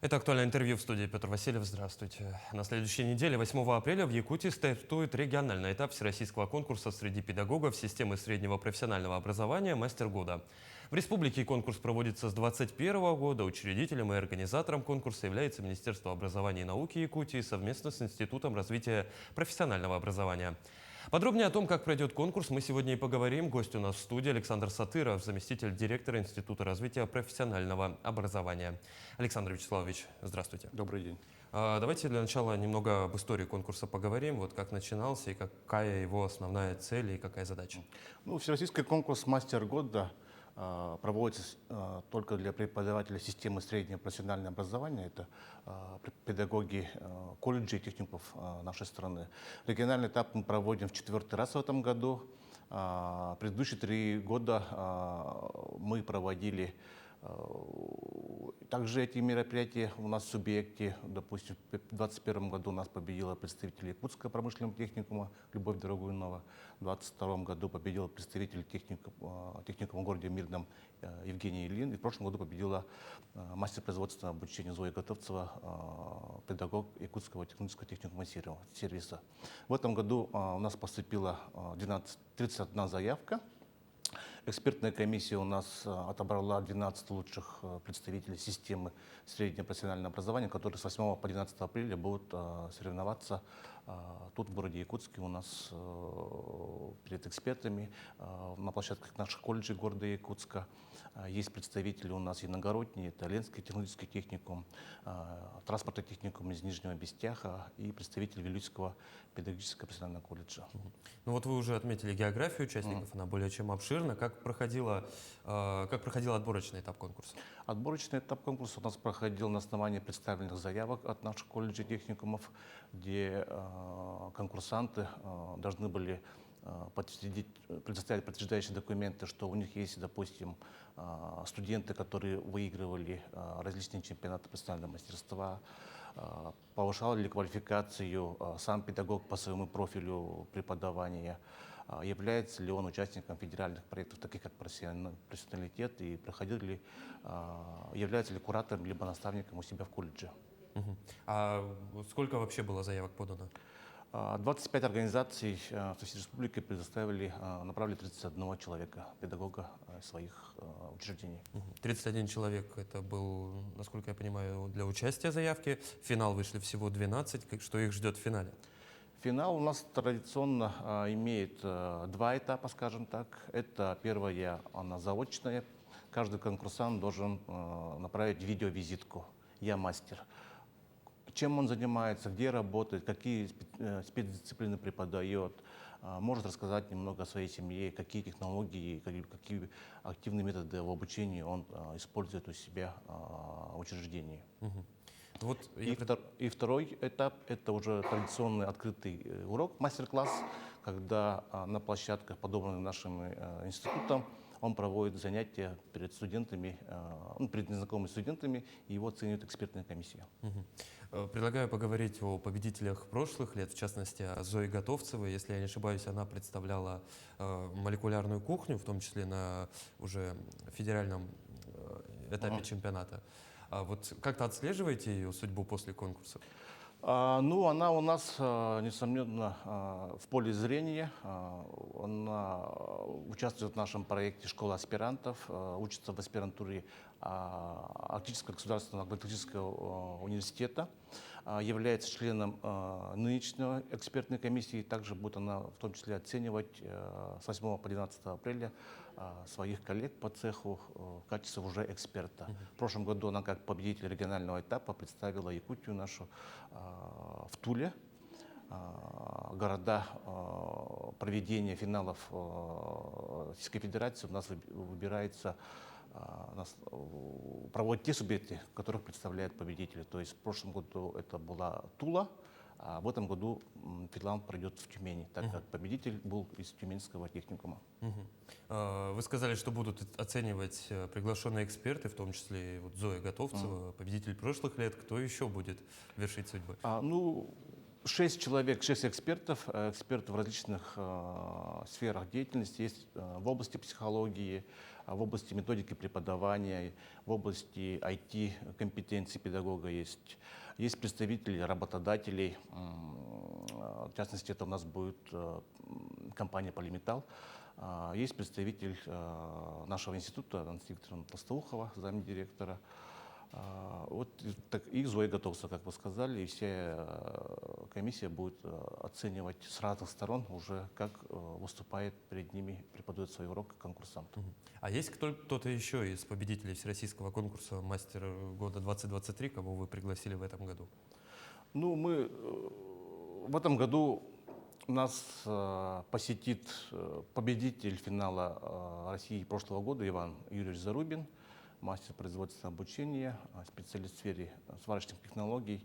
Это актуальное интервью в студии. Петр Васильев. Здравствуйте. На следующей неделе, 8 апреля, в Якутии стартует региональный этап всероссийского конкурса среди педагогов системы среднего профессионального образования «Мастер года». В республике конкурс проводится с 2021 года. Учредителем и организатором конкурса является Министерство образования и науки Якутии совместно с Институтом развития профессионального образования. Подробнее о том, как пройдет конкурс, мы сегодня и поговорим. Гость у нас в студии Александр Сатыров, заместитель директора Института развития профессионального образования. Александр Вячеславович, здравствуйте. Добрый день. Давайте для начала немного об истории конкурса поговорим. Вот как начинался и какая его основная цель и какая задача. Всероссийский конкурс «Мастер года» проводится только для преподавателей системы среднего профессионального образования. Это педагоги колледжей и техникумов нашей страны. Региональный этап мы проводим в 4-й раз в этом году. Предыдущие 3 года мы проводили также эти мероприятия у нас в субъекте. Допустим, в 2021 году у нас победила представитель Якутского промышленного техникума Любовь Драгунова. В 2022 году победил представитель техникума в городе Мирном Евгений Ильин. И в прошлом году победила мастер производственного обучения Зоя Готовцева, педагог Якутского технического техникума сервиса. В этом году у нас поступила 31 заявка. Экспертная комиссия у нас отобрала 12 лучших представителей системы среднего профессионального образования, которые с 8 по 12 апреля будут соревноваться тут, в городе Якутске, у нас перед экспертами на площадках наших колледжей города Якутска. Есть представители у нас Иногородние, это Ленский технический техникум, транспортный техникум из Нижнего Бестяха и представитель Вилюйского педагогического профессионального колледжа. Ну вот вы уже отметили географию участников, она более чем обширна. Как проходил отборочный этап конкурса? Отборочный этап конкурса у нас проходил на основании представленных заявок от наших колледжей техникумов, где конкурсанты должны были предоставить подтверждающие документы, что у них есть, допустим, студенты, которые выигрывали различные чемпионаты профессионального мастерства, повышал ли квалификацию сам педагог по своему профилю преподавания, является ли он участником федеральных проектов, таких как профессионалитет, и является ли куратором либо наставником у себя в колледже. А сколько вообще было заявок подано? 25 организаций со всей республики направили 31 человека, педагога своих учреждений. 31 человек, это был, насколько я понимаю, для участия заявки. В финал вышли всего 12. Что их ждет в финале? Финал у нас традиционно имеет 2 этапа, скажем так. Это первая, она заочная. Каждый конкурсант должен направить видеовизитку «Я мастер». Чем он занимается, где работает, какие спецдисциплины преподает, может рассказать немного о своей семье, какие технологии, какие активные методы в обучении он использует у себя в учреждении. Вот И второй этап – это уже традиционный открытый урок, мастер-класс, когда на площадках, подобранных нашим институтом, он проводит занятия перед студентами, перед незнакомыми студентами, и его оценивает экспертная комиссия. Предлагаю поговорить о победителях прошлых лет, в частности, о Зое Готовцевой. Если я не ошибаюсь, она представляла молекулярную кухню, в том числе на уже федеральном этапе чемпионата. Вот как-то отслеживаете ее судьбу после конкурса? Она у нас, несомненно, в поле зрения. Она участвует в нашем проекте «Школа аспирантов», учится в аспирантуре Арктического государственного агротехнического университета, является членом нынешней экспертной комиссии. Также будет она в том числе оценивать с 8 по 12 апреля своих коллег по цеху в качестве уже эксперта. В прошлом году она как победитель регионального этапа представила Якутию нашу в Туле. Города проведения финалов Российской Федерации у нас выбирается, проводят те субъекты, которых представляют победители. То есть в прошлом году это была Тула, а в этом году финал пройдет в Тюмени, так как победитель был из Тюменского техникума. Вы сказали, что будут оценивать приглашенные эксперты, в том числе вот Зоя Готовцева, победитель прошлых лет. Кто еще будет вершить судьбы? 6 человек, 6 экспертов, эксперты в различных сферах деятельности. Есть в области психологии, в области методики преподавания, в области IT-компетенции педагога есть. Есть представители работодателей, в частности, это у нас будет компания «Полиметалл». Есть представитель нашего института, Анастасия Викторовна Толстоухова, замдиректора. Вот и Зоя Готовца, как вы сказали, и вся комиссия будет оценивать с разных сторон уже, как выступает перед ними, преподает свой урок конкурсант. А есть кто-то еще из победителей всероссийского конкурса «Мастер года 2023», кого вы пригласили в этом году? Ну, мы в этом году нас посетит победитель финала России прошлого года Иван Юрьевич Зарубин, мастер производственного обучения, специалист в сфере сварочных технологий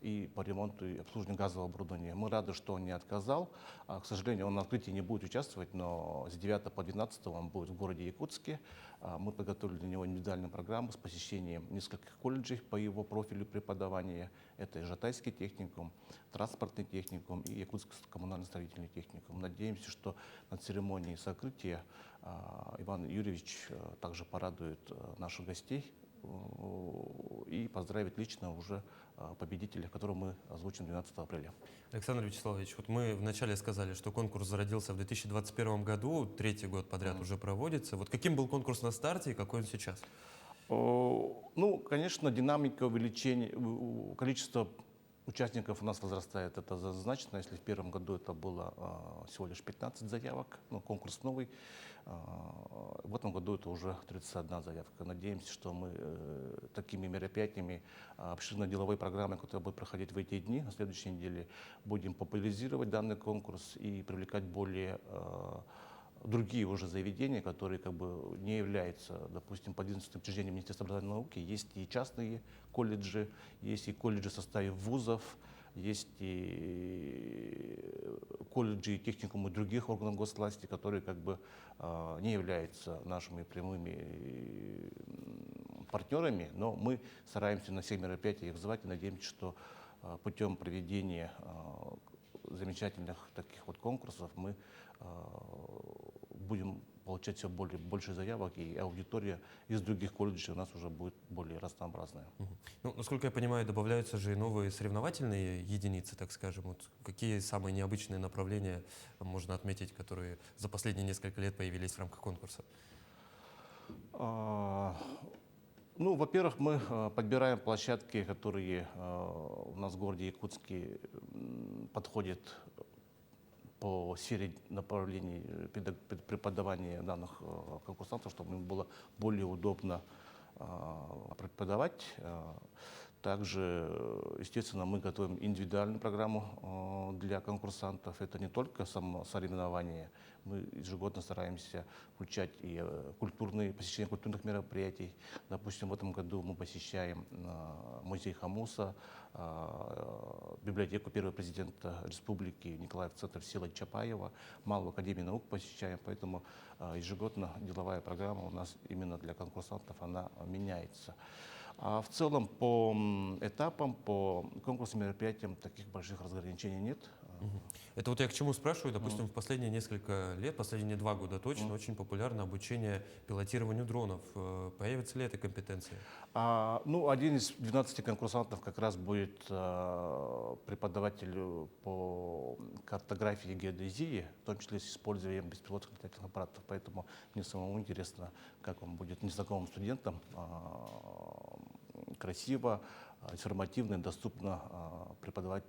и по ремонту и обслуживанию газового оборудования. Мы рады, что он не отказал. К сожалению, он на открытии не будет участвовать, но с 9 по 12 он будет в городе Якутске. Мы подготовили для него индивидуальную программу с посещением нескольких колледжей по его профилю преподавания. Это Ижатайский техникум, транспортный техникум и Якутский коммунально-строительный техникум. Надеемся, что на церемонии сокрытия Иван Юрьевич также порадует наших гостей и поздравит лично уже победителя, которого мы озвучим 12 апреля. Александр Вячеславович, вот мы вначале сказали, что конкурс зародился в 2021 году, третий год подряд уже проводится. Вот каким был конкурс на старте и какой он сейчас? Ну, конечно, динамика увеличения, количество участников у нас возрастает, это однозначно. Если в первом году это было всего лишь 15 заявок, ну, конкурс новый, в этом году это уже 31 заявка. Надеемся, что мы такими мероприятиями, обширно-деловой программой, которая будет проходить в эти дни, на следующей неделе, будем популяризировать данный конкурс и привлекать более другие уже заведения, которые как бы не являются, допустим, подведомственным учреждением Министерства образования и науки. Есть и частные колледжи, есть и колледжи в составе вузов, есть и колледжи и техникумы других органов госвласти, которые как бы не являются нашими прямыми партнерами, но мы стараемся на всех мероприятиях их звать и надеемся, что путем проведения замечательных таких вот конкурсов мы будем получать все больше заявок, и аудитория из других колледжей у нас уже будет более разнообразная. Ну, насколько я понимаю, добавляются же и новые соревновательные единицы, так скажем. Вот какие самые необычные направления можно отметить, которые за последние несколько лет появились в рамках конкурса? Ну, во-первых, мы подбираем площадки, которые у нас в городе Якутске подходят по сфере направлений преподавания данных конкурсантов, чтобы им было более удобно преподавать. Также, естественно, мы готовим индивидуальную программу для конкурсантов. Это не только само соревнование. Мы ежегодно стараемся включать и посещение культурных мероприятий. Допустим, в этом году мы посещаем музей Хамуса, библиотеку первого президента республики Николаев центр села Чапаева, Малую академию наук посещаем. Поэтому ежегодно деловая программа у нас именно для конкурсантов она меняется. А в целом по этапам, по конкурсным мероприятиям таких больших разграничений нет. Это вот я к чему спрашиваю. Допустим, в последние несколько лет, последние 2 года точно, очень популярно обучение пилотированию дронов. Появится ли эта компетенция? Ну, один из 12 конкурсантов как раз будет преподаватель по картографии и геодезии, в том числе с использованием беспилотных летательных аппаратов. Поэтому мне самому интересно, как он будет незнакомым студентам красиво, информативно и доступно преподавать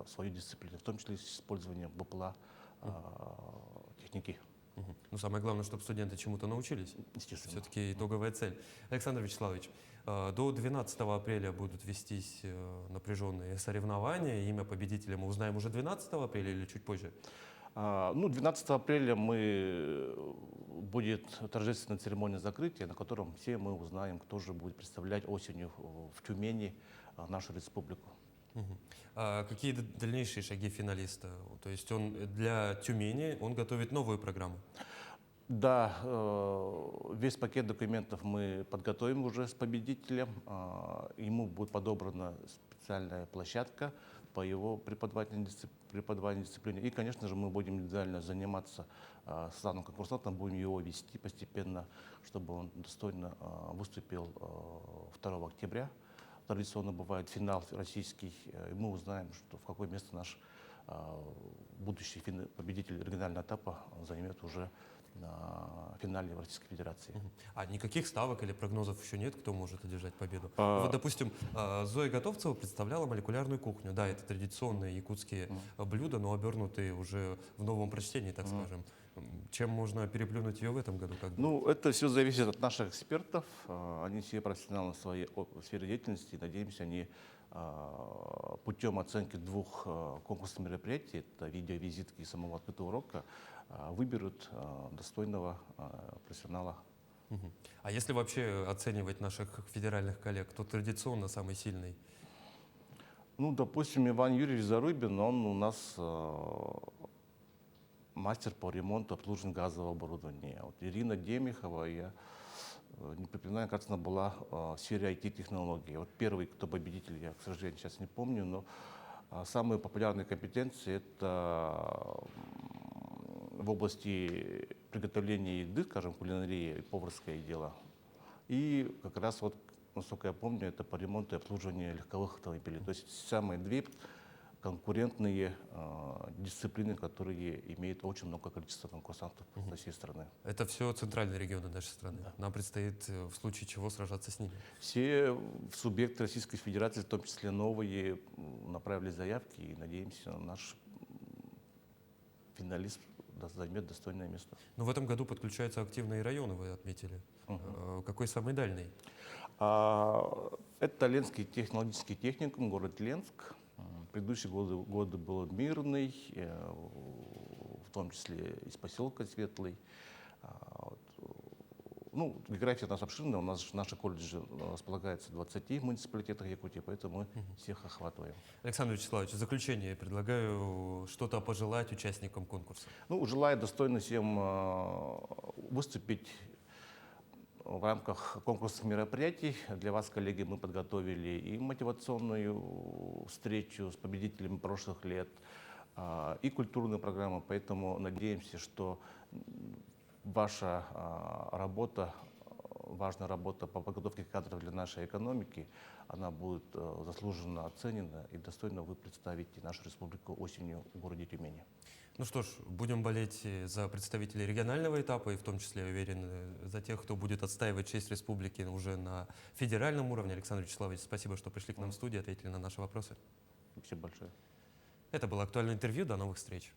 свою дисциплину, в том числе с использованием БПЛА техники. Ну, самое главное, чтобы студенты чему-то научились. Естественно. Все-таки итоговая цель. Александр Вячеславович, до 12 апреля будут вестись напряженные соревнования. Имя победителя мы узнаем уже 12 апреля или чуть позже? Ну, 12 апреля будет торжественная церемония закрытия, на котором все мы узнаем, кто же будет представлять осенью в Тюмени нашу республику. А какие дальнейшие шаги финалиста? То есть он для Тюмени он готовит новую программу? Да, весь пакет документов мы подготовим уже с победителем. Ему будет подобрана специальная площадка по его преподавательной дисциплине. И, конечно же, мы будем индивидуально заниматься с данным конкурсантом, будем его вести постепенно, чтобы он достойно выступил 2 октября. Традиционно бывает финал российский, и мы узнаем, что в какое место наш будущий победитель регионального этапа займет уже на финале в Российской Федерации. А никаких ставок или прогнозов еще нет, кто может одержать победу? А- Вот, допустим, Зоя Готовцева представляла молекулярную кухню. Да, это традиционные якутские блюда, но обернутые уже в новом прочтении, так скажем. Чем можно переплюнуть ее в этом году? Как бы? Ну, это все зависит от наших экспертов. Они все профессионалы в своей сфере деятельности. Надеемся, они путем оценки 2 конкурсных мероприятий, это видеовизитки и самого открытого урока, выберут достойного профессионала. Мгм. А если вообще оценивать наших федеральных коллег, кто традиционно самый сильный? Ну, допустим, Иван Юрьевич Зарубин, он у нас мастер по ремонту обслуживания газового оборудования. Вот Ирина Демихова, я не припоминаю, кажется, она была в сфере IT-технологий. Вот первый, кто победитель, я, к сожалению, сейчас не помню, но самые популярные компетенции — это в области приготовления еды, скажем, кулинарии и поварское дело. И как раз вот, насколько я помню, это по ремонту и обслуживанию легковых автомобилей. То есть самые 2 конкурентные дисциплины, которые имеют очень много количества конкурсантов со всей страны. Это все центральные регионы нашей страны. Нам предстоит в случае чего сражаться с ними. Все субъекты Российской Федерации, в том числе новые, направили заявки, и надеемся, наш финалист займет достойное место. Но в этом году подключаются активные районы, вы отметили. Какой самый дальний? Это Ленский технологический техникум, город Ленск. Предыдущие годы был мирный, в том числе из поселка Светлый. Ну, география у нас обширная, у нас наши колледжи располагаются в 20 муниципалитетах Якутии, поэтому мы всех охватываем. Александр Вячеславович, в заключение предлагаю что-то пожелать участникам конкурса. Ну, желаю достойно всем выступить в рамках конкурсных мероприятий. Для вас, коллеги, мы подготовили и мотивационную встречу с победителями прошлых лет, и культурную программу, поэтому надеемся, что ваша работа, важная работа по подготовке кадров для нашей экономики, она будет заслуженно оценена, и достойно вы представите нашу республику осенью в городе Тюмени. Ну что ж, будем болеть за представителей регионального этапа, и в том числе, я уверен, за тех, кто будет отстаивать честь республики уже на федеральном уровне. Александр Вячеславович, спасибо, что пришли к нам в студию, ответили на наши вопросы. Спасибо большое. Это было актуальное интервью. До новых встреч.